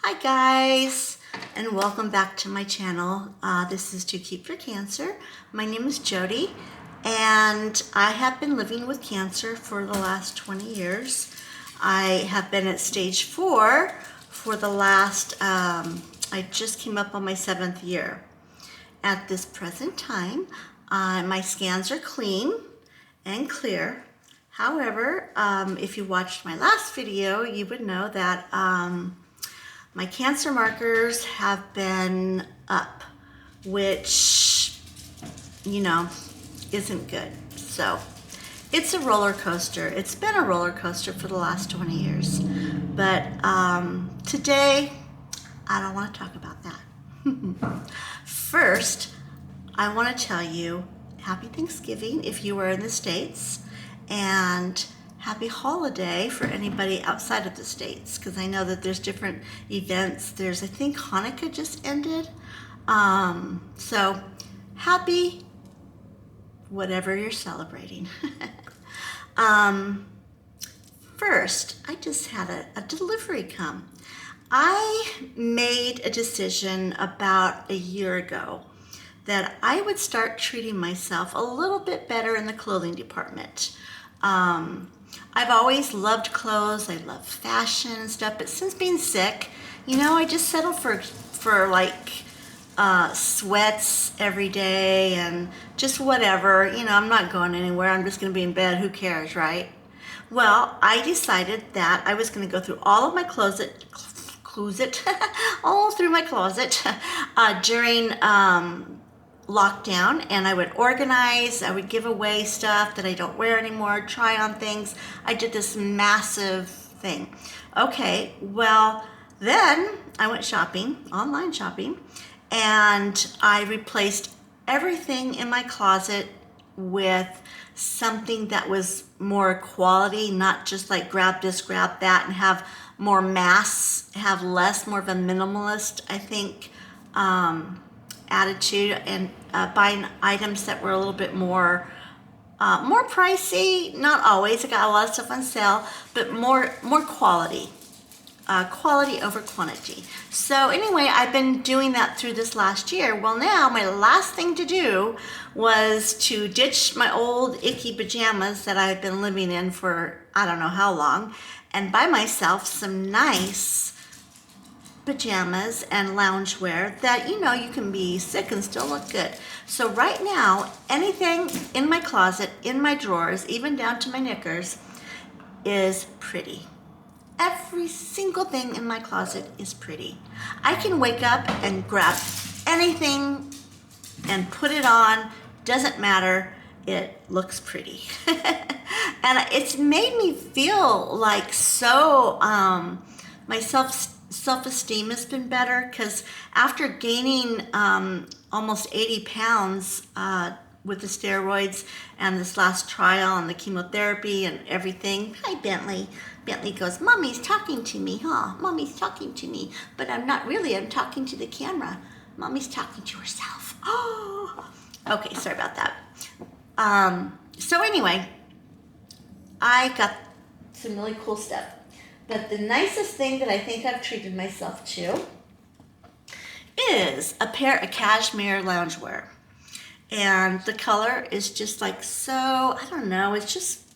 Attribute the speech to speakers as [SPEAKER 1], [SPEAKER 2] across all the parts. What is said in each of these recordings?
[SPEAKER 1] Hi guys, and welcome back to my channel. This is Too Cute for Cancer. My name is Jody, and I have been living with cancer for the last 20 years. I have been at stage 4 for the last, I just came up on my 7th year. At this present time, my scans are clean and clear. However, if you watched my last video, you would know that my cancer markers have been up, which, isn't good. So it's a roller coaster. It's been a roller coaster for the last 20 years. But today, I don't want to talk about that. First, I want to tell you Happy Thanksgiving if you are in the States, and happy holiday for anybody outside of the States, because I know that there's different events. I think Hanukkah just ended. So happy whatever you're celebrating. First, I just had a delivery come. I made a decision about a year ago that I would start treating myself a little bit better in the clothing department. I've always loved clothes. I love fashion and stuff, but since being sick, I just settle for like sweats every day and just whatever. I'm not going anywhere. I'm just going to be in bed. Who cares, right? Well, I decided that I was going to go through all of my closet, all through my closet during lockdown, and I would organize, I would give away stuff that I don't wear anymore, try on things. I did this massive thing. Okay, well, then I went shopping, online shopping, and I replaced everything in my closet with something that was more quality, not just like grab this, grab that, and have more mass, have less, more of a minimalist, I think, attitude, and buying items that were a little bit more pricey. Not always. I got a lot of stuff on sale, but more quality. Quality over quantity. So anyway, I've been doing that through this last year. Well, now my last thing to do was to ditch my old icky pajamas that I've been living in for I don't know how long, and buy myself some nice pajamas and loungewear that you can be sick and still look good. So right now, anything in my closet, in my drawers, even down to my knickers, is pretty. Every single thing in my closet is pretty. I can wake up and grab anything and put it on, doesn't matter, it looks pretty. And it's made me feel like so, my self-esteem has been better, because after gaining almost 80 pounds with the steroids and this last trial and the chemotherapy and everything. Hi, Bentley. Bentley goes, Mommy's talking to me, huh? Mommy's talking to me. But I'm not really. I'm talking to the camera. Mommy's talking to herself. Oh, okay. Sorry about that. So anyway, I got some really cool stuff. But the nicest thing that I think I've treated myself to is a pair of cashmere loungewear. And the color is just like so, I don't know, it's just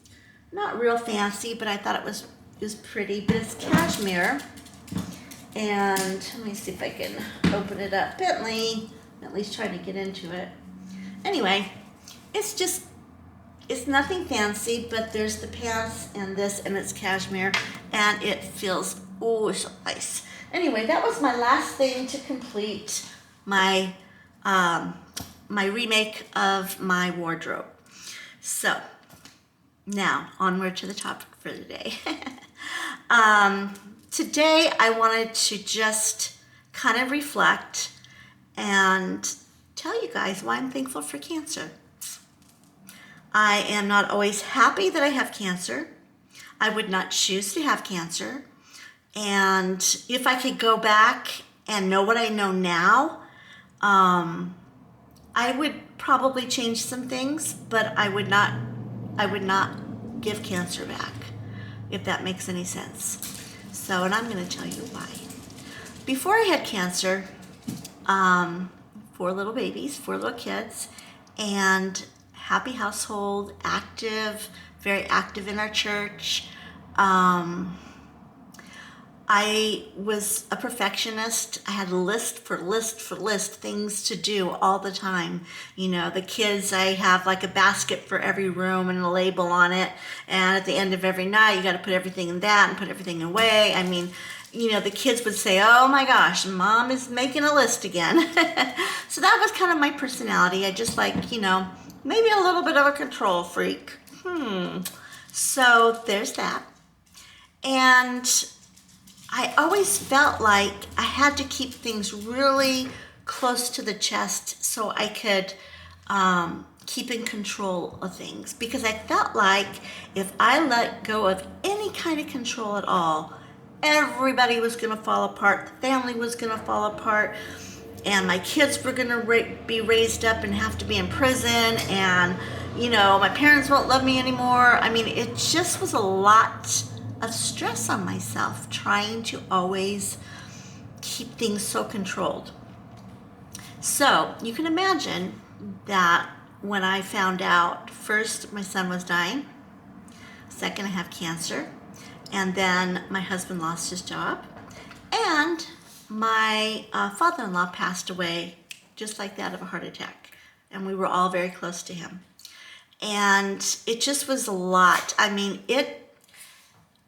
[SPEAKER 1] not real fancy, but I thought it was pretty. But it's cashmere. And let me see if I can open it up. Bentley's trying to get into it. Anyway, it's nothing fancy, but there's the pants and this, and it's cashmere, and it feels, oh, so nice. Anyway, that was my last thing to complete my my remake of my wardrobe. So now onward to the topic for the day. Today I wanted to just kind of reflect and tell you guys why I'm thankful for cancer. I am not always happy that I have cancer. I would not choose to have cancer. And if I could go back and know what I know now, I would probably change some things, but I would not give cancer back, if that makes any sense. So, and I'm going to tell you why. before I had cancer, 4 little babies, 4 little kids, and happy household, active, very active in our church. I was a perfectionist. I had list for list things to do all the time. You know, the kids, I have like a basket for every room and a label on it. And at the end of every night, you got to put everything in that and put everything away. I mean, you know, the kids would say, oh my gosh, mom is making a list again. So that was kind of my personality. I just like, you know, maybe a little bit of a control freak. So there's that. And I always felt like I had to keep things really close to the chest so I could keep in control of things, because I felt like if I let go of any kind of control at all, everybody was going to fall apart, the family was going to fall apart, and my kids were going to be raised up and have to be in prison, and you know, my parents won't love me anymore. I mean, it just was a lot of stress on myself trying to always keep things so controlled. So you can imagine that when I found out, first my son was dying, second I have cancer, and then my husband lost his job, and my father-in-law passed away just like that of a heart attack, and we were all very close to him. And it just was a lot. I mean,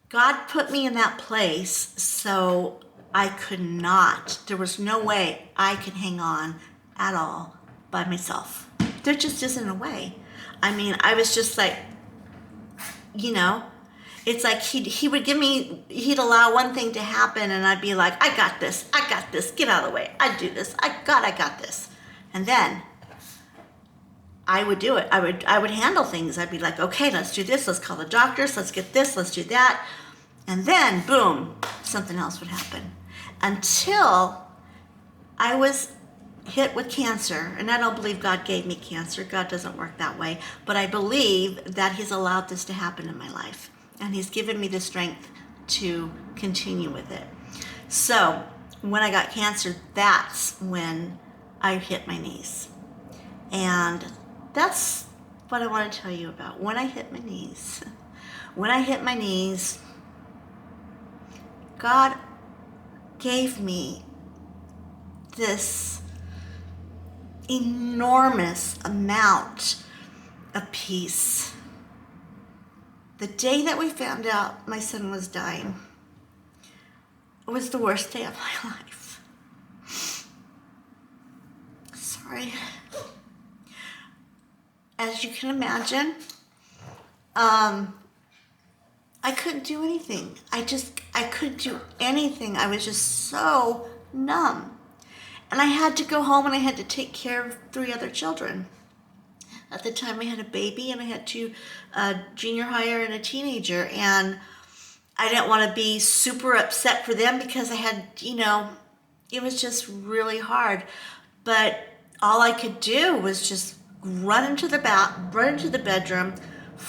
[SPEAKER 1] God put me in that place so I could not, there was no way I could hang on at all by myself. There just isn't a way. I mean, I was just like, you know, it's like he would give me, he'd allow one thing to happen and I'd be like, I got this, get out of the way, I do this, I got this. And then I would do it. I would handle things. I'd be like, okay, let's do this, let's call the doctors, let's get this, let's do that. And then, boom, something else would happen. Until I was hit with cancer. And I don't believe God gave me cancer. God doesn't work that way. But I believe that He's allowed this to happen in my life. And He's given me the strength to continue with it. So when I got cancer, that's when I hit my knees. And that's what I want to tell you about. When I hit my knees. When I hit my knees, God gave me this enormous amount of peace. The day that we found out my son was dying, it was the worst day of my life. Sorry. As you can imagine, I couldn't do anything. I couldn't do anything. I was just so numb. And I had to go home and I had to take care of 3 other children. At the time I had a baby and I had 2 junior higher and a teenager. And I didn't want to be super upset for them because I had, you know, it was just really hard. But all I could do was just run into the bedroom,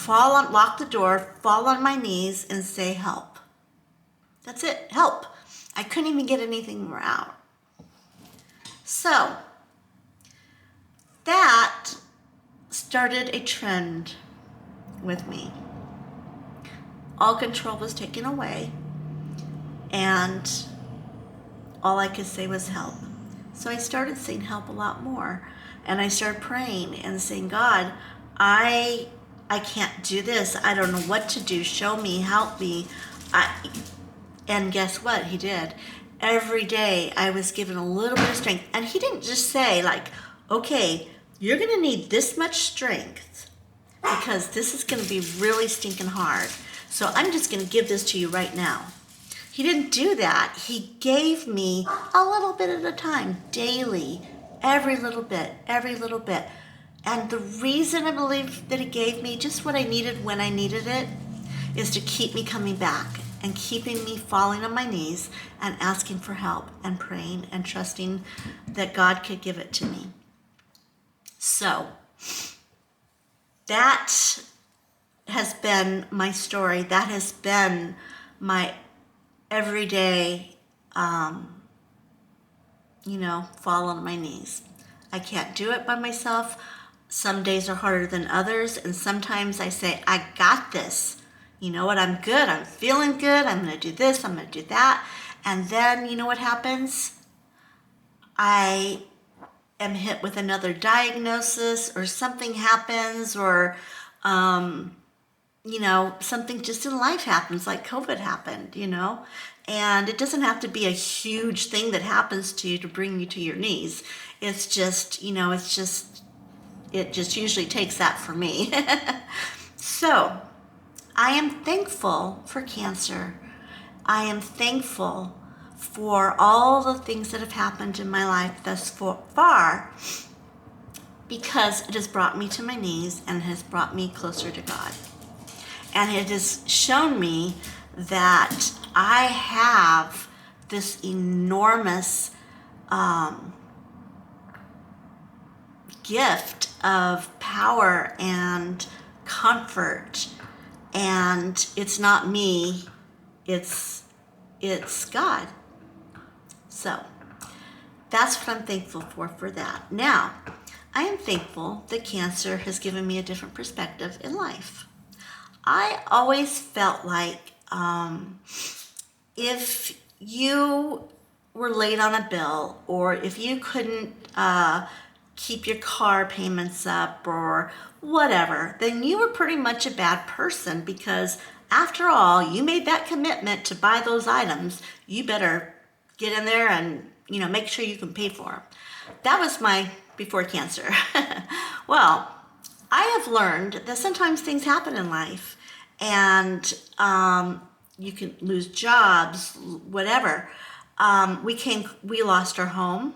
[SPEAKER 1] lock the door, fall on my knees and say help. That's it, help. I couldn't even get anything more out. So that started a trend with me. All control was taken away and all I could say was help. So I started saying help a lot more, and I started praying and saying, God, I can't do this. I don't know what to do. Show me, help me. And guess what? He did. Every day I was given a little bit of strength. And He didn't just say like, okay, you're going to need this much strength because this is going to be really stinking hard. So I'm just going to give this to you right now. He didn't do that. He gave me a little bit at a time, daily, every little bit. And the reason I believe that He gave me just what I needed when I needed it is to keep me coming back and keeping me falling on my knees and asking for help and praying and trusting that God could give it to me. So that has been my story. That has been my everyday fall on my knees. I can't do it by myself. Some days are harder than others, and sometimes I say, I got this. You know what? I'm good. I'm feeling good. I'm going to do this. I'm going to do that. And then, you know what happens? I am hit with another diagnosis, or something happens, or, something just in life happens, like COVID happened, and it doesn't have to be a huge thing that happens to you to bring you to your knees. It's just, it just usually takes that for me. So I am thankful for cancer. I am thankful for all the things that have happened in my life thus far, because it has brought me to my knees and has brought me closer to God. And it has shown me that I have this enormous gift of power and comfort. And it's not me, it's God. So that's what I'm thankful for that. Now, I am thankful that cancer has given me a different perspective in life. I always felt like if you were late on a bill, or if you couldn't keep your car payments up or whatever, then you were pretty much a bad person, because after all, you made that commitment to buy those items. You better get in there and make sure you can pay for them. That was my before cancer. Well, I have learned that sometimes things happen in life, and you can lose jobs, whatever. We lost our home,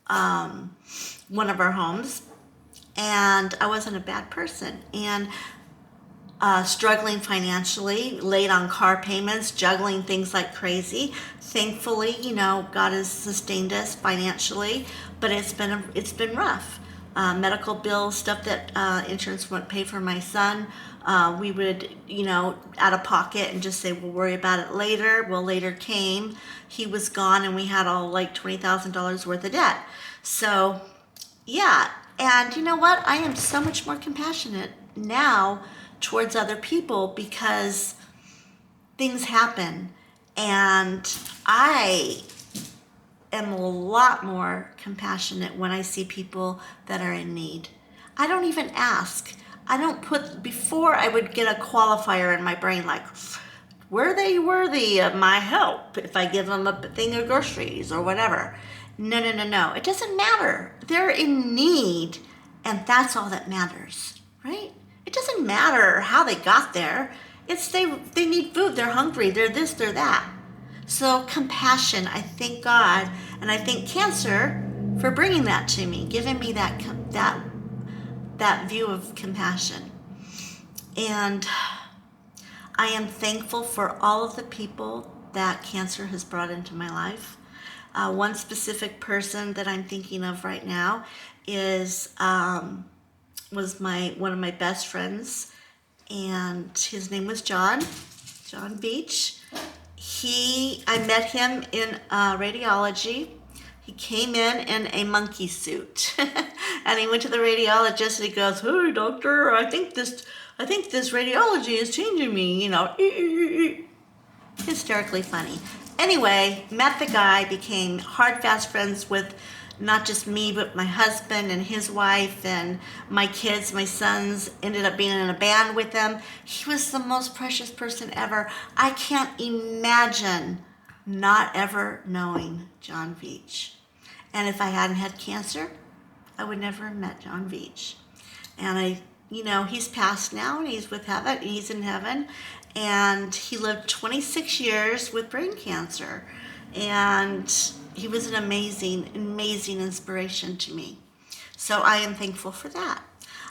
[SPEAKER 1] one of our homes, and I wasn't a bad person. And struggling financially, late on car payments, juggling things like crazy. Thankfully, God has sustained us financially, but it's been rough. Medical bills, stuff that insurance wouldn't pay for my son. We would, out of pocket and just say, we'll worry about it later. Well, later came, he was gone, and we had all like $20,000 worth of debt. So, yeah. And you know what? I am so much more compassionate now towards other people, because things happen, and I am a lot more compassionate when I see people that are in need. I don't even ask. Before I would get a qualifier in my brain like, were they worthy of my help if I give them a thing of groceries or whatever? No. It doesn't matter. They're in need, and that's all that matters, right? It doesn't matter how they got there. It's they need food, they're hungry, they're this, they're that. So compassion, I thank God, and I thank cancer for bringing that to me, giving me that view of compassion. And I am thankful for all of the people that cancer has brought into my life. One specific person that I'm thinking of right now was one of my best friends, and his name was John Beach. I met him in radiology. He came in a monkey suit, and he went to the radiologist, and he goes, "Hey, doctor, I think this radiology is changing me." Hysterically funny. Anyway, met the guy, became hard, fast friends with not just me, but my husband and his wife and my kids, my sons, ended up being in a band with him. He was the most precious person ever. I can't imagine not ever knowing John Veach. And if I hadn't had cancer, I would never have met John Veach. And he's passed now, and he's with heaven, he's in heaven. And he lived 26 years with brain cancer. And he was an amazing, amazing inspiration to me. So I am thankful for that.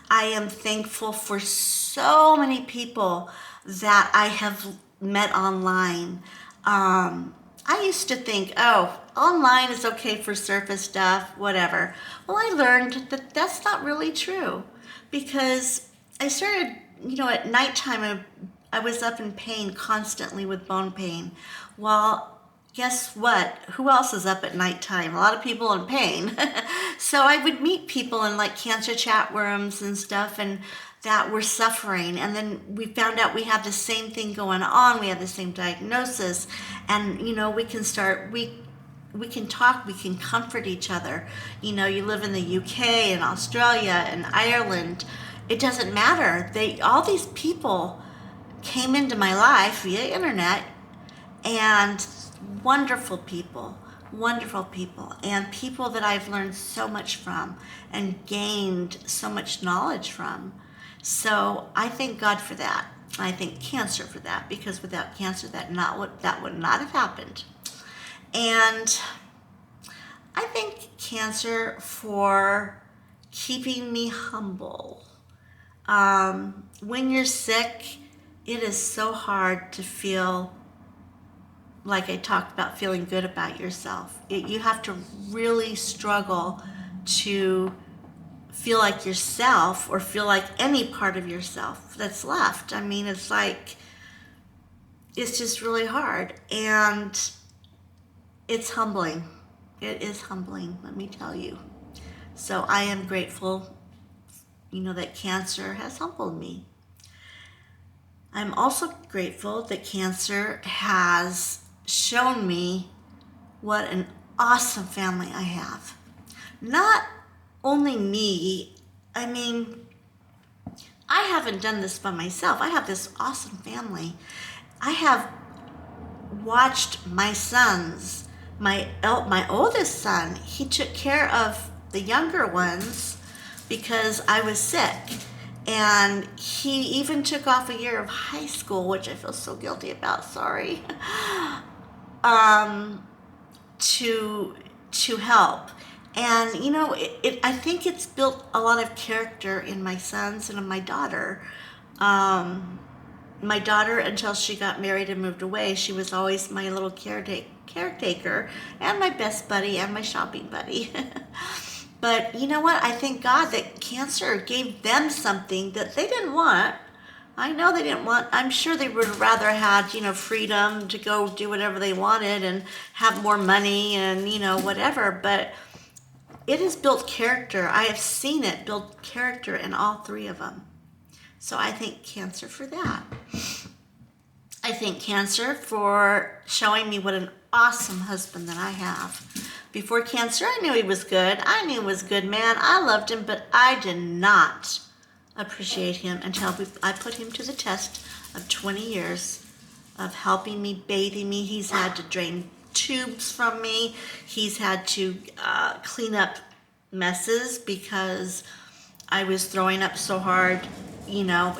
[SPEAKER 1] I am thankful for so many people that I have met online. I used to think, online is okay for surface stuff, whatever. Well, I learned that that's not really true, because I started, at nighttime, I was up in pain constantly with bone pain. Well, guess what? Who else is up at nighttime? A lot of people in pain. So I would meet people in like cancer chat rooms and stuff, and that were suffering. And then we found out we have the same thing going on. We have the same diagnosis. And, you know, we can talk, we can comfort each other. You know, you live in the UK and Australia and Ireland. It doesn't matter. All these people came into my life via internet, and wonderful people, and people that I've learned so much from and gained so much knowledge from. So I thank God for that. I thank cancer for that, because without cancer, that would not have happened. And I thank cancer for keeping me humble. When you're sick, it is so hard to feel like I talked about, feeling good about yourself. You have to really struggle to feel like yourself, or feel like any part of yourself that's left. I mean, it's just really hard, and it's humbling. It is humbling, let me tell you. So I am grateful, you know, that cancer has humbled me. I'm also grateful that cancer has shown me what an awesome family I have. Not only me, I mean, I haven't done this by myself. I have this awesome family. I have watched my sons, my oldest son, he took care of the younger ones because I was sick. And he even took off a year of high school, which I feel so guilty about, sorry, to help. And, you know, I think it's built a lot of character in my sons and in my daughter. My daughter, until she got married and moved away, she was always my little caretaker and my best buddy and my shopping buddy. But you know what? I thank God that cancer gave them something that they didn't want. I know they didn't want. I'm sure they would have rather had, you know, freedom to go do whatever they wanted and have more money and, you know, whatever. But it has built character. I have seen it build character in all three of them. So I thank cancer for that. I thank cancer for showing me what an awesome husband that I have. Before cancer, I knew he was good. I knew he was a good man. I loved him, but I did not appreciate him until I put him to the test of 20 years of helping me, bathing me. He's had to drain tubes from me. He's had to clean up messes because I was throwing up so hard, you know,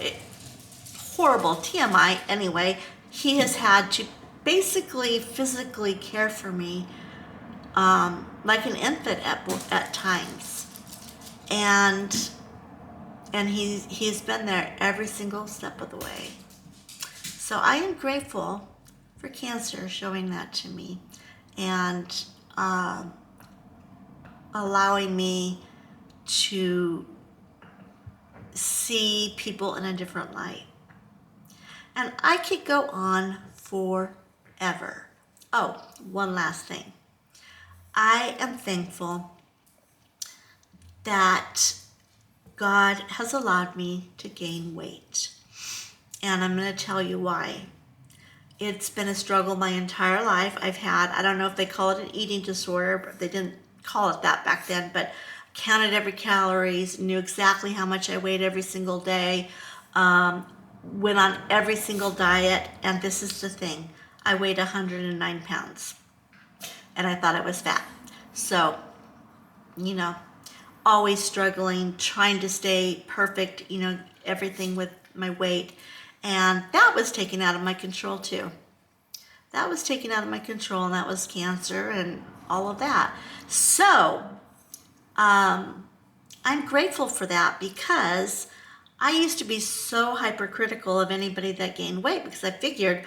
[SPEAKER 1] horrible TMI anyway. He has had to basically physically care for me like an infant at times, and he's been there every single step of the way. So I am grateful for cancer showing that to me and allowing me to see people in a different light. And I could go on forever. Oh, one last thing. I am thankful that God has allowed me to gain weight. And I'm going to tell you why. It's been a struggle my entire life. I don't know if they call it an eating disorder, but they didn't call it that back then, but counted every calories, knew exactly how much I weighed every single day, went on every single diet, and this is the thing. I weighed 109 pounds. And I thought I was fat. So, you know, always struggling, trying to stay perfect, you know, everything with my weight. And that was taken out of my control too. That was taken out of my control, and that was cancer and all of that. So, I'm grateful for that, because I used to be so hypercritical of anybody that gained weight, because I figured,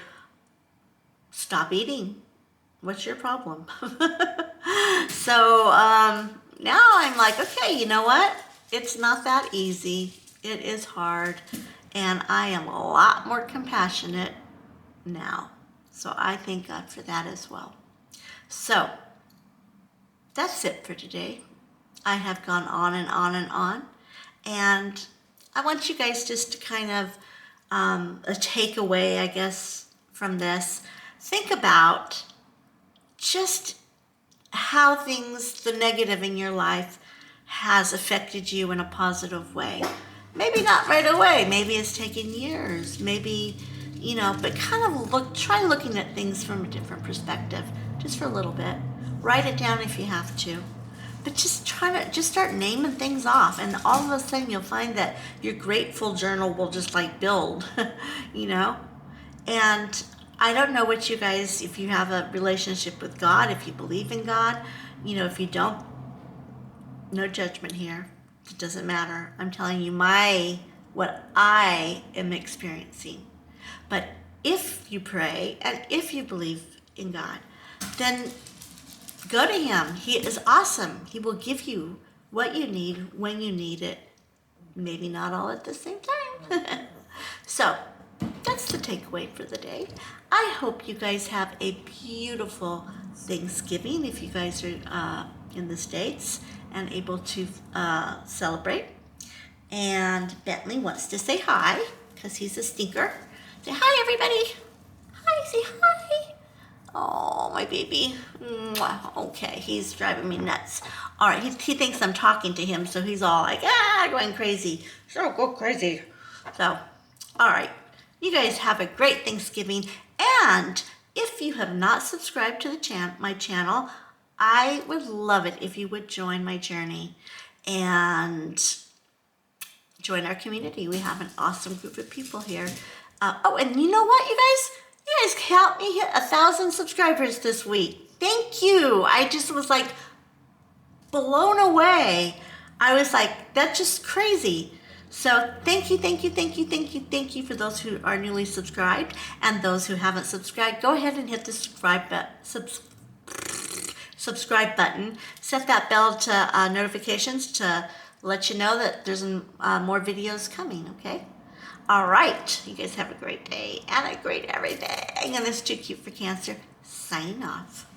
[SPEAKER 1] stop eating. What's your problem? So now I'm like, okay, you know what? It's not that easy. It is hard. And I am a lot more compassionate now. So I thank God for that as well. So that's it for today. I have gone on and on and on. And I want you guys just to kind of a takeaway, I guess, from this. Think about just how things, the negative in your life, has affected you in a positive way. Maybe not right away. Maybe it's taken years. Maybe, but kind of try looking at things from a different perspective, just for a little bit. Write it down if you have to. But just start naming things off, and all of a sudden you'll find that your grateful journal will just like build, And I don't know what you guys, if you have a relationship with God, if you believe in God, if you don't, no judgment here. It doesn't matter. I'm telling you what I am experiencing. But if you pray and if you believe in God, then go to him. He is awesome. He will give you what you need when you need it. Maybe not all at the same time. So that's the takeaway for the day. I hope you guys have a beautiful Thanksgiving if you guys are in the States and able to celebrate. And Bentley wants to say hi because he's a stinker. Say hi, everybody. Hi, say hi. Oh, my baby. Mwah. Okay, he's driving me nuts. All right, he thinks I'm talking to him, so he's all like, going crazy. So go crazy. So, all right. You guys have a great Thanksgiving. And if you have not subscribed to my channel, I would love it if you would join my journey and join our community. We have an awesome group of people here. And you know what, you guys helped me hit 1,000 subscribers this week. Thank you. I just was like blown away. I was like, that's just crazy. So thank you for those who are newly subscribed, and those who haven't subscribed, go ahead and hit the subscribe button. Set that bell to notifications to let you know that there's more videos coming, okay? All right, you guys have a great day and a great everything. And this is Too Cute for Cancer, signing off.